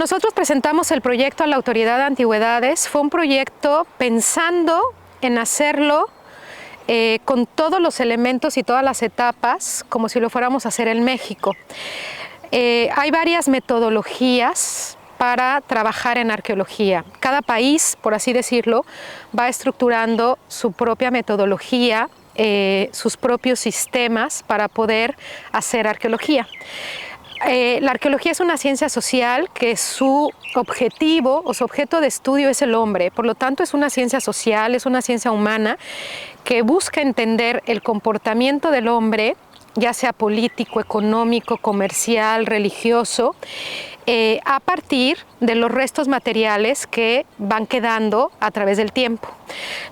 nosotros presentamos el proyecto a la Autoridad de Antigüedades, fue un proyecto pensando en hacerlo con todos los elementos y todas las etapas, como si lo fuéramos a hacer en México. Hay varias metodologías para trabajar en arqueología. Cada país, por así decirlo, va estructurando su propia metodología, sus propios sistemas para poder hacer arqueología. La arqueología es una ciencia social que su objetivo o su objeto de estudio es el hombre, por lo tanto es una ciencia social, es una ciencia humana que busca entender el comportamiento del hombre, ya sea político, económico, comercial, religioso, a partir de los restos materiales que van quedando a través del tiempo.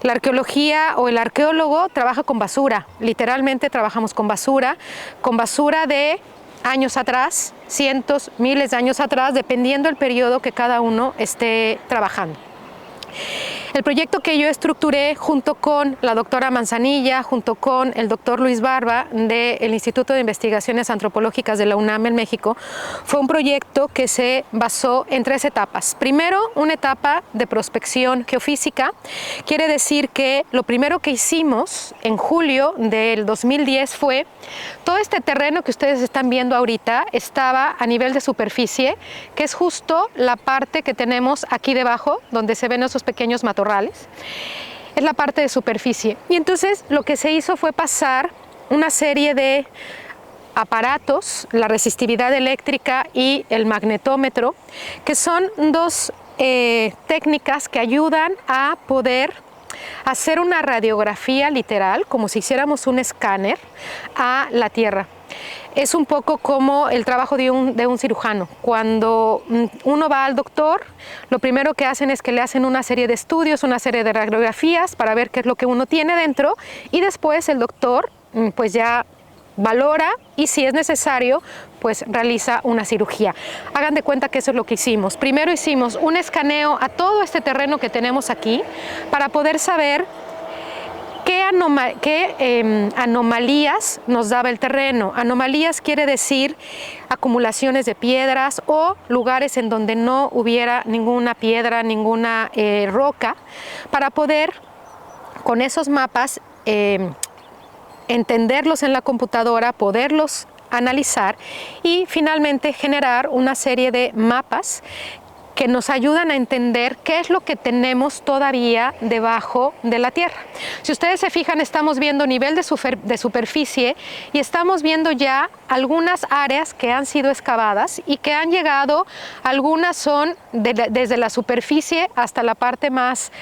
La arqueología o el arqueólogo trabaja con basura, literalmente trabajamos con basura de años atrás, cientos, miles de años atrás, dependiendo del periodo que cada uno esté trabajando. El proyecto que yo estructuré junto con la doctora Manzanilla, junto con el doctor Luis Barba del Instituto de Investigaciones Antropológicas de la UNAM en México, fue un proyecto que se basó en 3 etapas. Primero, una etapa de prospección geofísica. Quiere decir que lo primero que hicimos en julio del 2010 fue todo este terreno que ustedes están viendo ahorita estaba a nivel de superficie, que es justo la parte que tenemos aquí debajo, donde se ven esos pequeños matorrales, es la parte de superficie. Y entonces lo que se hizo fue pasar una serie de aparatos, la resistividad eléctrica y el magnetómetro, que son 2 técnicas que ayudan a poder hacer una radiografía literal, como si hiciéramos un escáner a la Tierra. Es un poco como el trabajo de un cirujano. Cuando uno va al doctor, lo primero que hacen es que le hacen una serie de estudios, una serie de radiografías para ver qué es lo que uno tiene dentro, y después el doctor pues ya valora y si es necesario pues realiza una cirugía. Hagan de cuenta que eso es lo que hicimos. Primero hicimos un escaneo a todo este terreno que tenemos aquí para poder saber qué anomalías nos daba el terreno. Anomalías quiere decir acumulaciones de piedras o lugares en donde no hubiera ninguna piedra, ninguna roca, para poder con esos mapas entenderlos en la computadora, poderlos analizar y finalmente generar una serie de mapas que nos ayudan a entender qué es lo que tenemos todavía debajo de la Tierra. Si ustedes se fijan, estamos viendo nivel de superficie y estamos viendo ya algunas áreas que han sido excavadas y que han llegado, algunas son desde la superficie hasta la parte más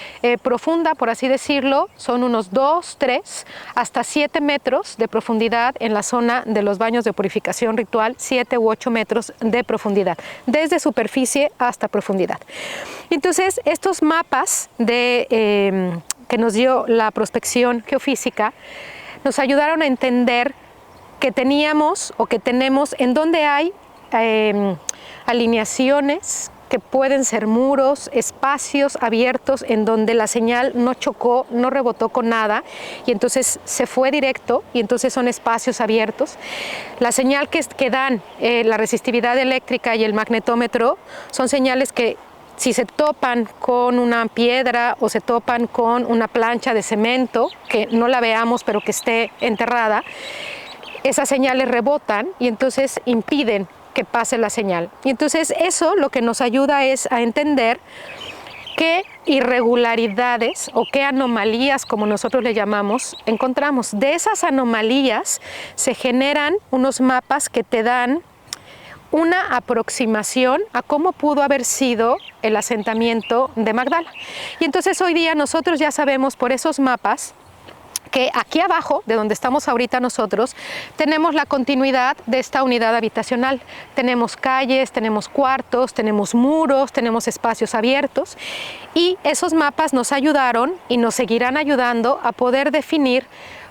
profunda, por así decirlo, son unos 2, 3, hasta 7 metros de profundidad en la zona de los baños de purificación ritual, 7 u 8 metros de profundidad, desde superficie hasta profundidad. Entonces, estos mapas que nos dio la prospección geofísica nos ayudaron a entender que teníamos o que tenemos en donde hay alineaciones que pueden ser muros, espacios abiertos en donde la señal no chocó, no rebotó con nada y entonces se fue directo y entonces son espacios abiertos. La señal que dan la resistividad eléctrica y el magnetómetro son señales que si se topan con una piedra o se topan con una plancha de cemento, que no la veamos pero que esté enterrada, esas señales rebotan y entonces impiden que pase la señal. Y entonces eso lo que nos ayuda es a entender qué irregularidades o qué anomalías, como nosotros le llamamos, encontramos. De esas anomalías se generan unos mapas que te dan una aproximación a cómo pudo haber sido el asentamiento de Magdala. Y entonces hoy día nosotros ya sabemos por esos mapas que aquí abajo, de donde estamos ahorita nosotros, tenemos la continuidad de esta unidad habitacional. Tenemos calles, tenemos cuartos, tenemos muros, tenemos espacios abiertos y esos mapas nos ayudaron y nos seguirán ayudando a poder definir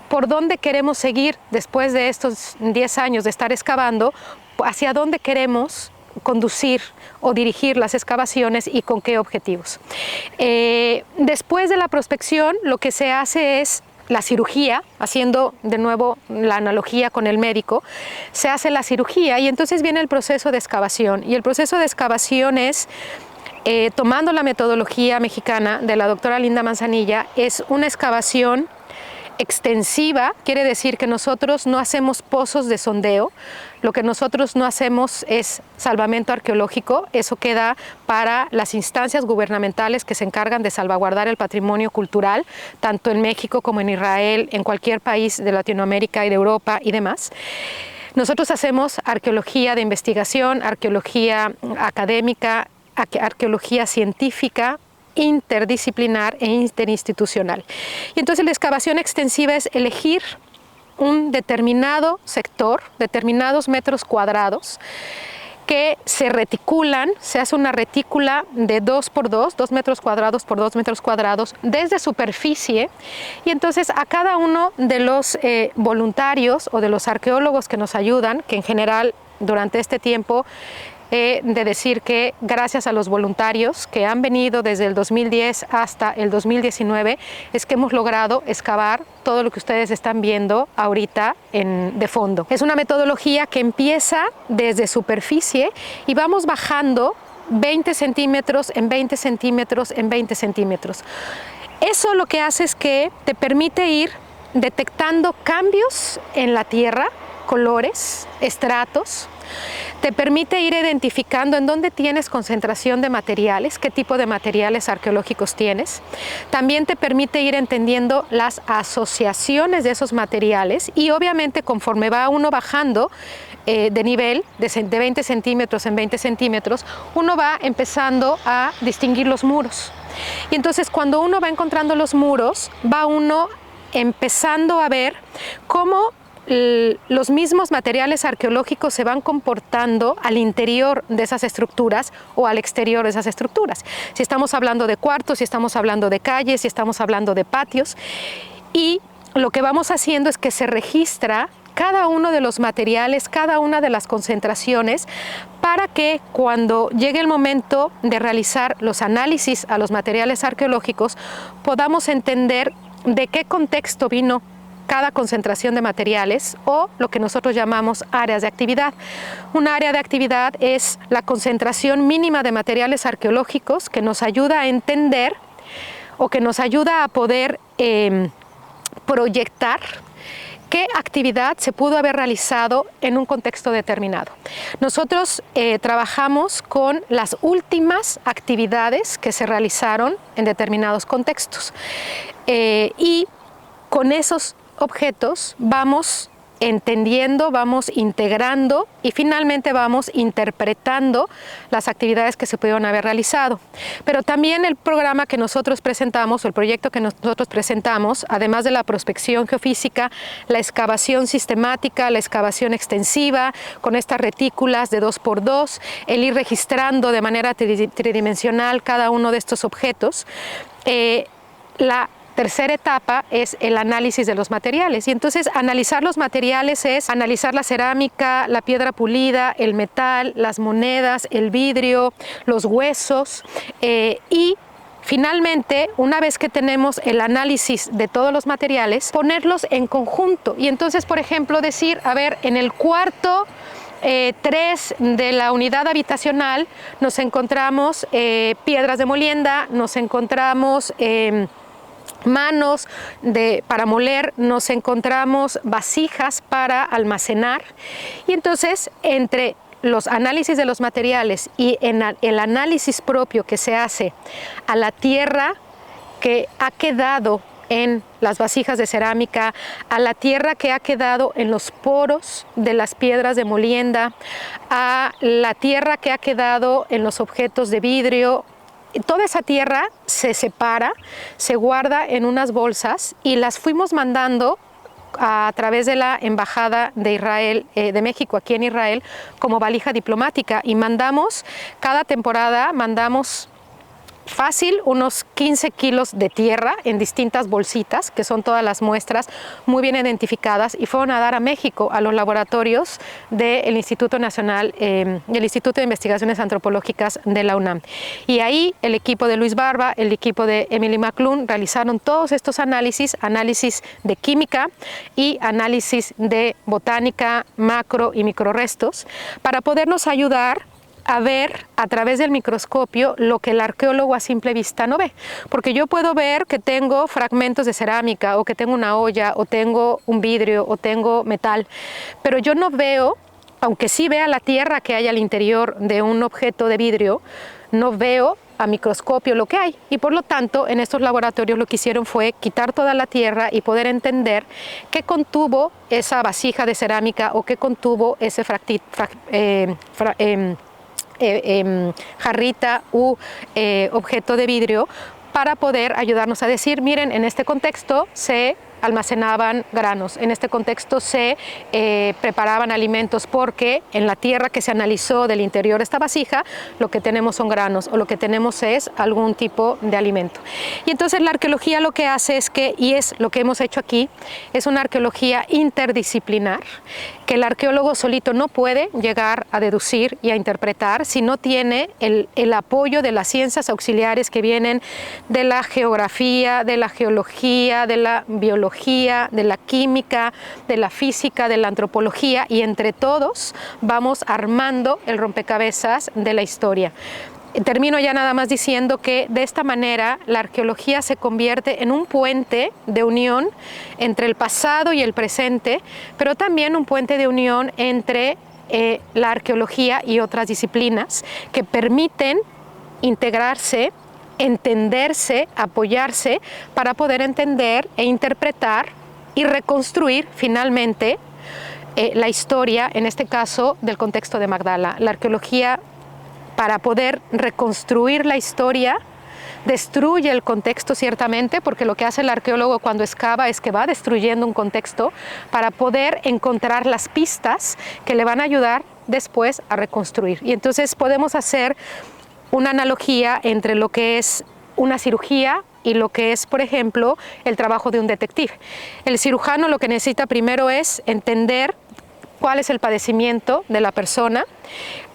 por dónde queremos seguir después de estos 10 años de estar excavando, hacia dónde queremos conducir o dirigir las excavaciones y con qué objetivos. Después de la prospección, lo que se hace es la cirugía, haciendo de nuevo la analogía con el médico, se hace la cirugía y entonces viene el proceso de excavación. Y el proceso de excavación es, tomando la metodología mexicana de la doctora Linda Manzanilla, es una excavación extensiva. Quiere decir que nosotros no hacemos pozos de sondeo, lo que nosotros no hacemos es salvamento arqueológico, eso queda para las instancias gubernamentales que se encargan de salvaguardar el patrimonio cultural, tanto en México como en Israel, en cualquier país de Latinoamérica y de Europa y demás. Nosotros hacemos arqueología de investigación, arqueología académica, arqueología científica, interdisciplinar e interinstitucional. Y entonces la excavación extensiva es elegir un determinado sector, determinados metros cuadrados, que se reticulan, se hace una retícula de 2 por 2, 2 metros cuadrados por 2 metros cuadrados, desde superficie, y entonces a cada uno de los voluntarios o de los arqueólogos que nos ayudan, que en general durante este tiempo de decir que gracias a los voluntarios que han venido desde el 2010 hasta el 2019 es que hemos logrado excavar todo lo que ustedes están viendo ahorita de fondo. Es una metodología que empieza desde superficie y vamos bajando 20 centímetros en 20 centímetros en 20 centímetros. Eso lo que hace es que te permite ir detectando cambios en la tierra, colores, estratos. Te permite ir identificando en dónde tienes concentración de materiales, qué tipo de materiales arqueológicos tienes. También te permite ir entendiendo las asociaciones de esos materiales y obviamente conforme va uno bajando de nivel, de 20 centímetros en 20 centímetros, uno va empezando a distinguir los muros. Y entonces cuando uno va encontrando los muros, va uno empezando a ver cómo los mismos materiales arqueológicos se van comportando al interior de esas estructuras o al exterior de esas estructuras. Si estamos hablando de cuartos, si estamos hablando de calles, si estamos hablando de patios. Y lo que vamos haciendo es que se registra cada uno de los materiales, cada una de las concentraciones, para que cuando llegue el momento de realizar los análisis a los materiales arqueológicos, podamos entender de qué contexto vino cada concentración de materiales o lo que nosotros llamamos áreas de actividad. Un área de actividad es la concentración mínima de materiales arqueológicos que nos ayuda a entender o que nos ayuda a poder proyectar qué actividad se pudo haber realizado en un contexto determinado. Nosotros trabajamos con las últimas actividades que se realizaron en determinados contextos y con esos objetos vamos entendiendo, vamos integrando y finalmente vamos interpretando las actividades que se pudieron haber realizado. Pero también el programa que nosotros presentamos, o el proyecto que nosotros presentamos, además de la prospección geofísica, la excavación sistemática, la excavación extensiva, con estas retículas de 2 por 2, el ir registrando de manera tridimensional cada uno de estos objetos, la tercera etapa es el análisis de los materiales. Y entonces analizar los materiales es analizar la cerámica, la piedra pulida, el metal, las monedas, el vidrio, los huesos y finalmente, una vez que tenemos el análisis de todos los materiales, ponerlos en conjunto. Y entonces, por ejemplo, decir, a ver, en el cuarto 3 de la unidad habitacional nos encontramos piedras de molienda, nos encontramos manos para moler, nos encontramos vasijas para almacenar y entonces entre los análisis de los materiales y en el análisis propio que se hace a la tierra que ha quedado en las vasijas de cerámica, a la tierra que ha quedado en los poros de las piedras de molienda, a la tierra que ha quedado en los objetos de vidrio. Toda esa tierra se separa, se guarda en unas bolsas y las fuimos mandando a través de la Embajada de Israel, de México aquí en Israel, como valija diplomática y mandamos, cada temporada mandamos fácil unos 15 kilos de tierra en distintas bolsitas, que son todas las muestras muy bien identificadas, y fueron a dar a México, a los laboratorios del Instituto Nacional, el Instituto de Investigaciones Antropológicas de la UNAM. Y ahí el equipo de Luis Barba, el equipo de Emily McClune realizaron todos estos análisis, análisis de química y análisis de botánica, macro y microrestos, para podernos ayudar a ver a través del microscopio lo que el arqueólogo a simple vista no ve. Porque yo puedo ver que tengo fragmentos de cerámica, o que tengo una olla, o tengo un vidrio, o tengo metal, pero yo no veo, aunque sí vea la tierra que hay al interior de un objeto de vidrio, no veo a microscopio lo que hay. Y por lo tanto, en estos laboratorios lo que hicieron fue quitar toda la tierra y poder entender qué contuvo esa vasija de cerámica, o qué contuvo ese jarrita u objeto de vidrio, para poder ayudarnos a decir, miren, en este contexto se almacenaban granos, en este contexto se preparaban alimentos, porque en la tierra que se analizó del interior de esta vasija lo que tenemos son granos, o lo que tenemos es algún tipo de alimento. Y entonces la arqueología lo que hace es que, y es lo que hemos hecho aquí, es una arqueología interdisciplinar, que el arqueólogo solito no puede llegar a deducir y a interpretar si no tiene el apoyo de las ciencias auxiliares que vienen de la geografía, de la geología, de la biología, de la química, de la física, de la antropología, y entre todos vamos armando el rompecabezas de la historia. Termino ya nada más diciendo que de esta manera la arqueología se convierte en un puente de unión entre el pasado y el presente, pero también un puente de unión entre la arqueología y otras disciplinas, que permiten integrarse, entenderse, apoyarse, para poder entender e interpretar y reconstruir finalmente la historia, en este caso del contexto de Magdala. La arqueología, para poder reconstruir la historia, destruye el contexto ciertamente, porque lo que hace el arqueólogo cuando excava es que va destruyendo un contexto para poder encontrar las pistas que le van a ayudar después a reconstruir. Y entonces podemos hacer una analogía entre lo que es una cirugía y lo que es, por ejemplo, el trabajo de un detective. El cirujano lo que necesita primero es entender cuál es el padecimiento de la persona,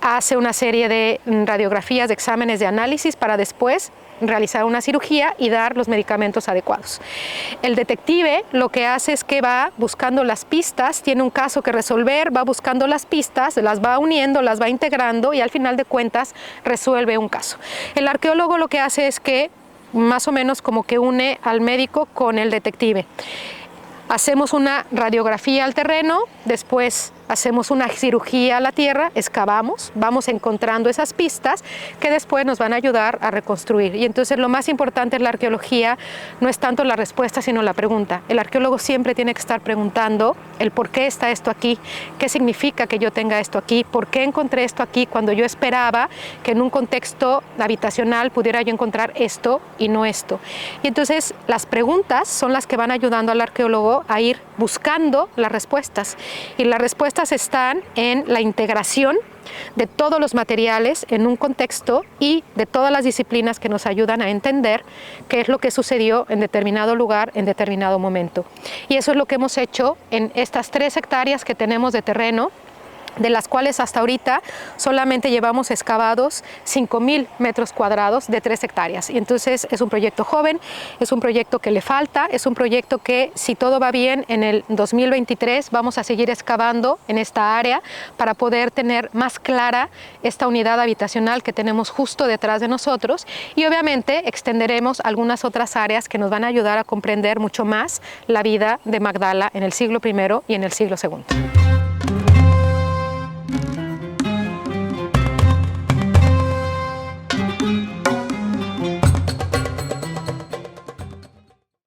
hace una serie de radiografías, de exámenes, de análisis, para después realizar una cirugía y dar los medicamentos adecuados. El detective lo que hace es que va buscando las pistas, tiene un caso que resolver, va buscando las pistas, las va uniendo, las va integrando, y al final de cuentas resuelve un caso. El arqueólogo lo que hace es que más o menos como que une al médico con el detective. Hacemos una radiografía al terreno, después hacemos una cirugía a la tierra, excavamos, vamos encontrando esas pistas que después nos van a ayudar a reconstruir. Y entonces lo más importante en la arqueología no es tanto la respuesta, sino la pregunta. El arqueólogo siempre tiene que estar preguntando el por qué está esto aquí, qué significa que yo tenga esto aquí, por qué encontré esto aquí cuando yo esperaba que en un contexto habitacional pudiera yo encontrar esto y no esto. Y entonces las preguntas son las que van ayudando al arqueólogo a ir buscando las respuestas, y las respuestas están en la integración de todos los materiales en un contexto y de todas las disciplinas que nos ayudan a entender qué es lo que sucedió en determinado lugar, en determinado momento. Y eso es lo que hemos hecho en estas 3 hectáreas que tenemos de terreno, de las cuales hasta ahorita solamente llevamos excavados 5,000 metros cuadrados de 3 hectáreas. Y entonces es un proyecto joven, es un proyecto que le falta, es un proyecto que, si todo va bien, en el 2023 vamos a seguir excavando en esta área para poder tener más clara esta unidad habitacional que tenemos justo detrás de nosotros, y obviamente extenderemos algunas otras áreas que nos van a ayudar a comprender mucho más la vida de Magdala en el siglo I y en el siglo II.